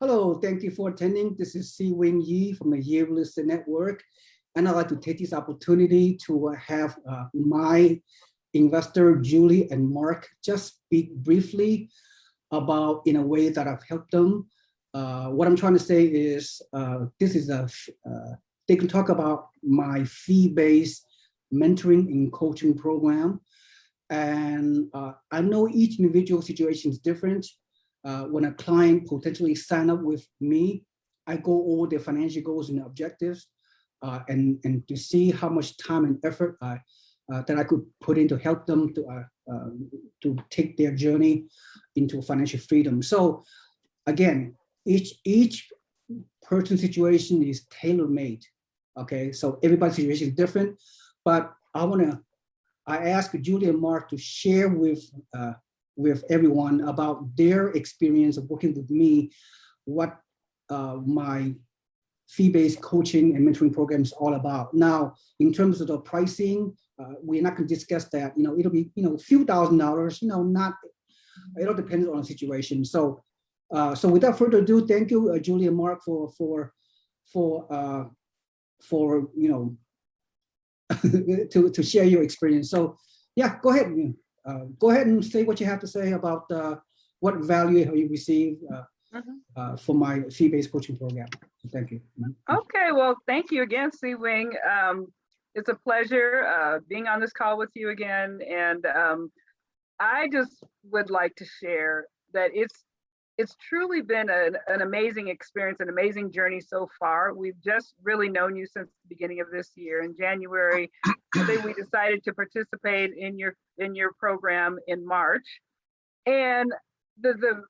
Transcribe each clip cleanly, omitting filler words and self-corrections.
Hello, thank you for attending. This is Si Wing Yi from the Yi Real Estate Network. And I'd like to take this opportunity to have my investor, Julie and Mark, just speak briefly about in a way that I've helped them. What I'm trying to say is they can talk about my fee-based mentoring and coaching program. And I know each individual situation is different. When a client potentially sign up with me, I go over their financial goals and objectives and to see how much time and effort that I could put in to help them to take their journey into financial freedom. So again, each person's situation is tailor-made. Okay, so everybody's situation is different, but I ask Julie and Mark to share with everyone about their experience of working with me, what my fee-based coaching and mentoring program is all about. Now, in terms of the pricing, we're not going to discuss that. It'll be a few $1,000s. Not. It all depends on the situation. So, so without further ado, thank you, Julie and Mark, for to share your experience. So, yeah, go ahead. Go ahead and say what you have to say about what value have you received for my fee-based coaching program. Thank you. Okay, well, thank you again, Si Wing. It's a pleasure being on this call with you again. And I just would like to share that it's truly been an amazing experience, an amazing journey so far. We've just really known you since the beginning of this year. In January, I think we decided to participate in your program in March. And the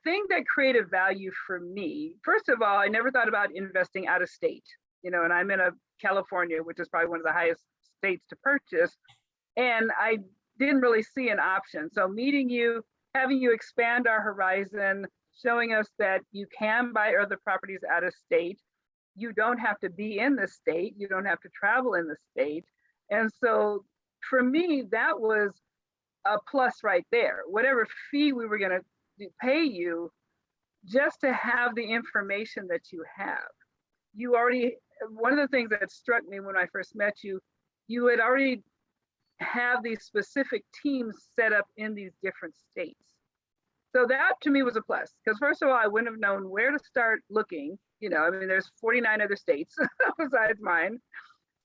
thing that created value for me, first of all, I never thought about investing out of state, and I'm in California, which is probably one of the highest states to purchase. And I didn't really see an option. So meeting you, having you expand our horizon, showing us that you can buy other properties out of state. You don't have to be in the state. You don't have to travel in the state. And so for me, that was a plus right there. Whatever fee we were going to pay you, just to have the information that you have. You already, one of the things that struck me when I first met you, you had already have these specific teams set up in these different states. So that to me was a plus, because first of all, I wouldn't have known where to start looking. There's 49 other states besides mine.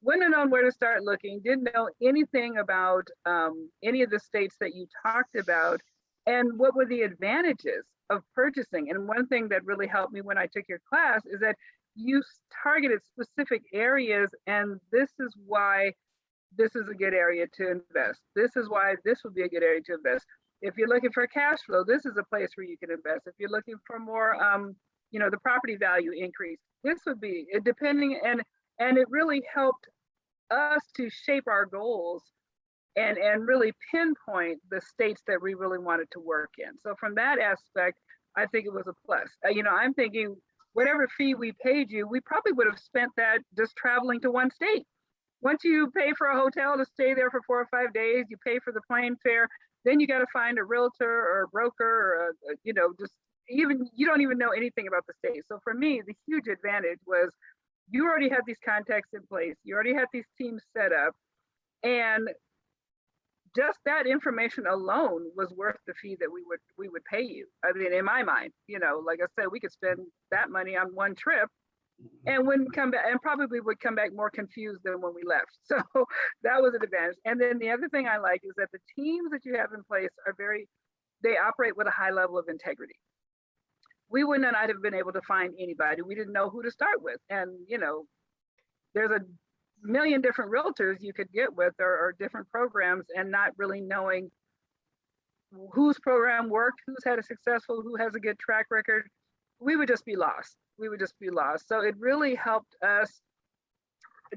Wouldn't have known where to start looking, didn't know anything about any of the states that you talked about, and what were the advantages of purchasing. And one thing that really helped me when I took your class is that you targeted specific areas, and this is why this is a good area to invest. This is why this would be a good area to invest. If you're looking for cash flow, this is a place where you can invest. If you're looking for more, the property value increase, this would be it, depending. And it really helped us to shape our goals and really pinpoint the states that we really wanted to work in. So from that aspect, I think it was a plus. I'm thinking whatever fee we paid you, we probably would have spent that just traveling to one state. Once you pay for a hotel to stay there for 4 or 5 days, you pay for the plane fare, then you got to find a realtor or a broker or, you don't even know anything about the state. So for me, the huge advantage was you already had these contacts in place. You already had these teams set up. And just that information alone was worth the fee that we would pay you. I mean, in my mind, like I said, we could spend that money on one trip and wouldn't come back, and probably would come back more confused than when we left. So that was an advantage. And then the other thing I like is that the teams that you have in place they operate with a high level of integrity. We would not have been able to find anybody. We didn't know who to start with. And, there's a million different realtors you could get with or different programs, and not really knowing whose program worked, who's had a successful, who has a good track record. We would just be lost. So it really helped us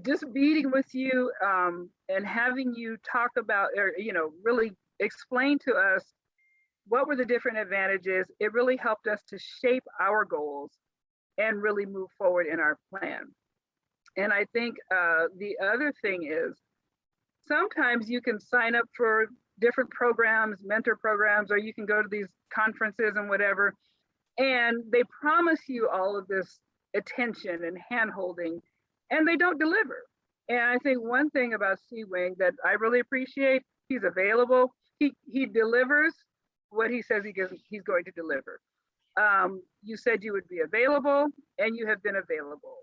just meeting with you and having you talk about, or, really explain to us what were the different advantages. It really helped us to shape our goals and really move forward in our plan. And I think the other thing is sometimes you can sign up for different programs, mentor programs, or you can go to these conferences and whatever. And they promise you all of this attention and hand-holding, and they don't deliver. And I think one thing about C-Wing that I really appreciate, he's available. He delivers what he says he's going to deliver. You said you would be available, and you have been available.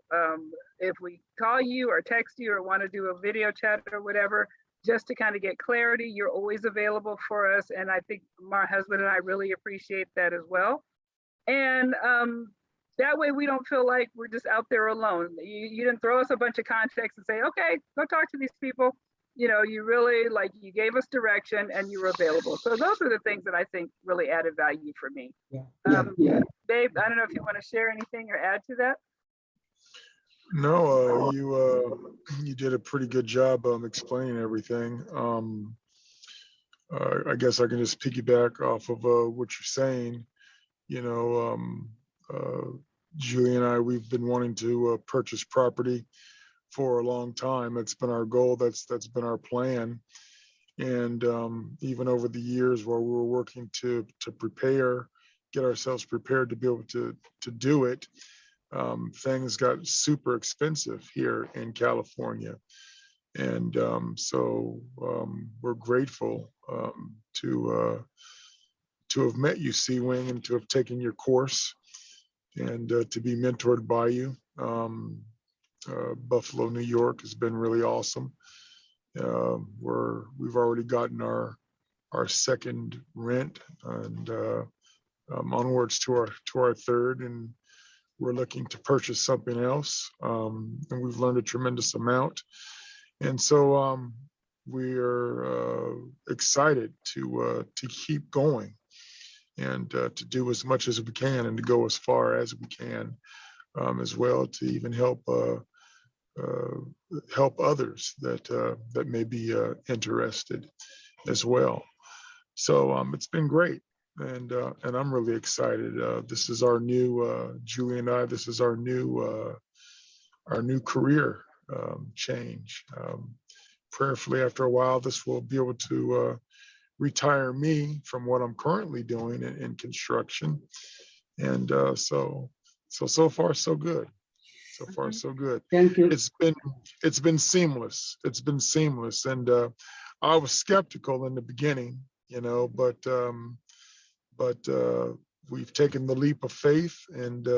If we call you or text you or want to do a video chat or whatever, just to kind of get clarity, you're always available for us. And I think my husband and I really appreciate that as well. And that way we don't feel like we're just out there alone. You didn't throw us a bunch of contacts and say, okay, go talk to these people. You know, you really, like, you gave us direction and you were available. So those are the things that I think really added value for me. Yeah. Dave, I don't know if you want to share anything or add to that. No, you did a pretty good job explaining everything. I guess I can just piggyback off of what you're saying. You know, Julie and I, we've been wanting to purchase property for a long time. It's been our goal. That's been our plan. And even over the years while we were working to prepare, get ourselves prepared to be able to do it, things got super expensive here in California. And so we're grateful to have met you, C-Wing, and to have taken your course and to be mentored by you. Buffalo, New York has been really awesome. We've already gotten our second rent, and onwards to our third, and we're looking to purchase something else. And we've learned a tremendous amount. And so we are excited to keep going and to do as much as we can and to go as far as we can as well, to even help others that may be interested as well. So it's been great, and I'm really excited. This is our new Julie and I. This is our new career change. Prayerfully, after a while, this will be able to retire me from what I'm currently doing in construction. And so far so good. So far so good. Thank you. It's been seamless. It's been seamless. And I was skeptical in the beginning, you know, but we've taken the leap of faith, and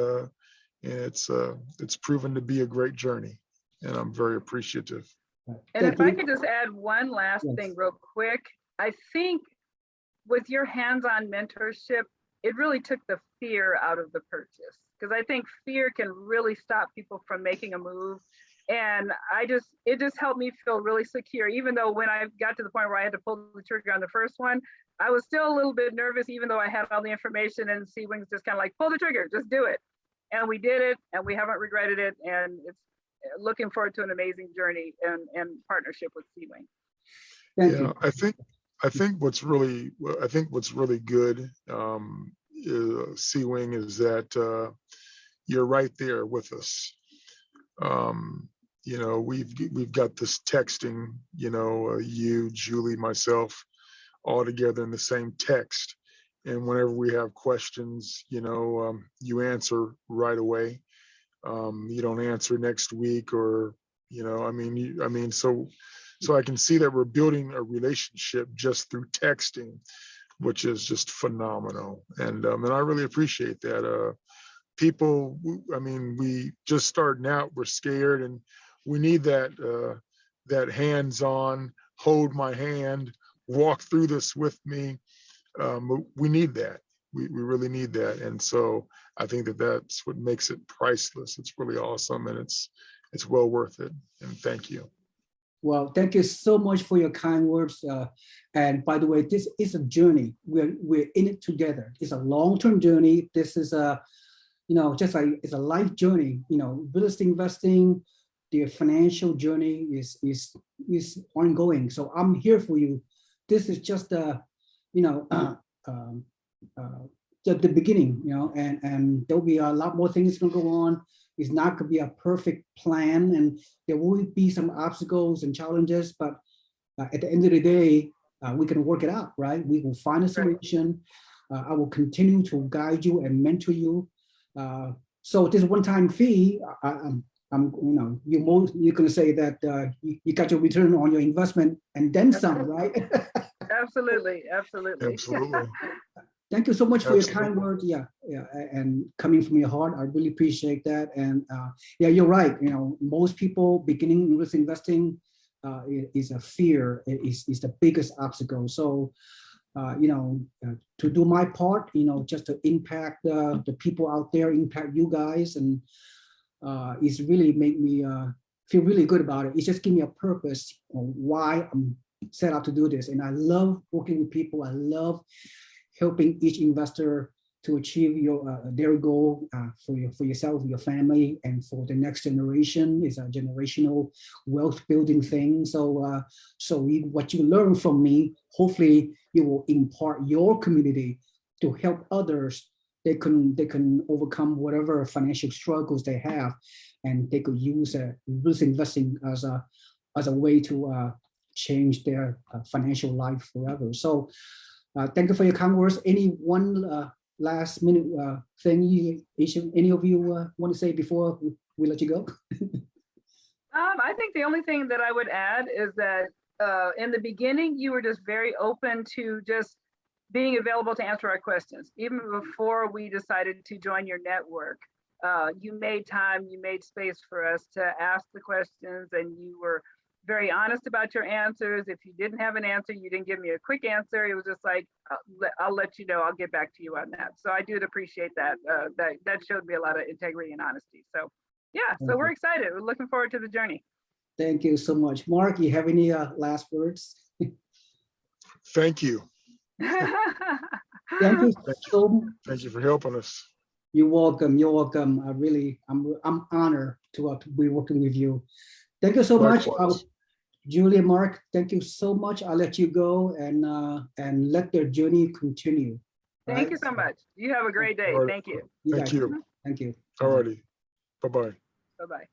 it's proven to be a great journey, and I'm very appreciative. And if I could just add one last thing real quick, I think with your hands-on mentorship, it really took the fear out of the purchase, because I think fear can really stop people from making a move. And it just helped me feel really secure, even though when I got to the point where I had to pull the trigger on the first one, I was still a little bit nervous, even though I had all the information, and C-Wing's just kind of like, pull the trigger, just do it. And we did it, and we haven't regretted it. And it's looking forward to an amazing journey and partnership with C-Wing. Thank you. I think what's really good, C-Wing, is that you're right there with us. You know, we've got this texting, you know, you, Julie, myself, all together in the same text. And whenever we have questions, you know, you answer right away. You don't answer next week, or, you know, so I can see that we're building a relationship just through texting, which is just phenomenal. And I really appreciate that. People, I mean, we just starting out, we're scared, and we need that hands-on, hold my hand, walk through this with me. We need that. We really need that. And so I think that's what makes it priceless. It's really awesome, and it's well worth it. And thank you. Well, thank you so much for your kind words. And by the way, this is a journey. We're in it together. It's a long-term journey. This is a, you know, just like it's a life journey. You know, real estate investing, the financial journey is ongoing. So I'm here for you. This is just a, you know, the beginning. You know, and there'll be a lot more things gonna go on. It's not going to be a perfect plan, and there will be some obstacles and challenges, but at the end of the day, we can work it out, right? We will find a solution. I will continue to guide you and mentor you. So this one-time fee, you can say that you got your return on your investment and then some, right? Absolutely, absolutely. Absolutely. Thank you so much for your kind Absolutely. words. Yeah, and coming from your heart, I really appreciate that. And yeah, you're right. Most people beginning in risk investing is a fear. Is the biggest obstacle. So to do my part, just to impact the people out there, impact you guys, and it's really made me feel really good about it. It's just give me a purpose on why I'm set out to do this. And I love working with people. I love helping each investor to achieve their goal for yourself, your family, and for the next generation. It's a generational wealth building thing. So, what you learn from me, hopefully, you will impart your community to help others. They can overcome whatever financial struggles they have, and they could use risk investing as a way to change their financial life forever. So. Thank you for your kind words. Any one last minute thing any of you want to say before we let you go? I think the only thing that I would add is that in the beginning, you were just very open to just being available to answer our questions. Even before we decided to join your network, you made time, you made space for us to ask the questions, and you were very honest about your answers. If you didn't have an answer, you didn't give me a quick answer. It was just like, I'll let you know, I'll get back to you on that. So I do appreciate that. That showed me a lot of integrity and honesty. So yeah, so we're excited. We're looking forward to the journey. Thank you so much. Mark, you have any last words? Thank you. Thank you so much. Thank you for helping us. You're welcome. You're welcome. I'm honored to be working with you. Thank you so much. Julie and Mark, thank you so much. I'll let you go and let their journey continue. Thank you so much. You have a great day. Right. Thank you. Thank you. Thank you. All righty. Bye-bye. Bye-bye.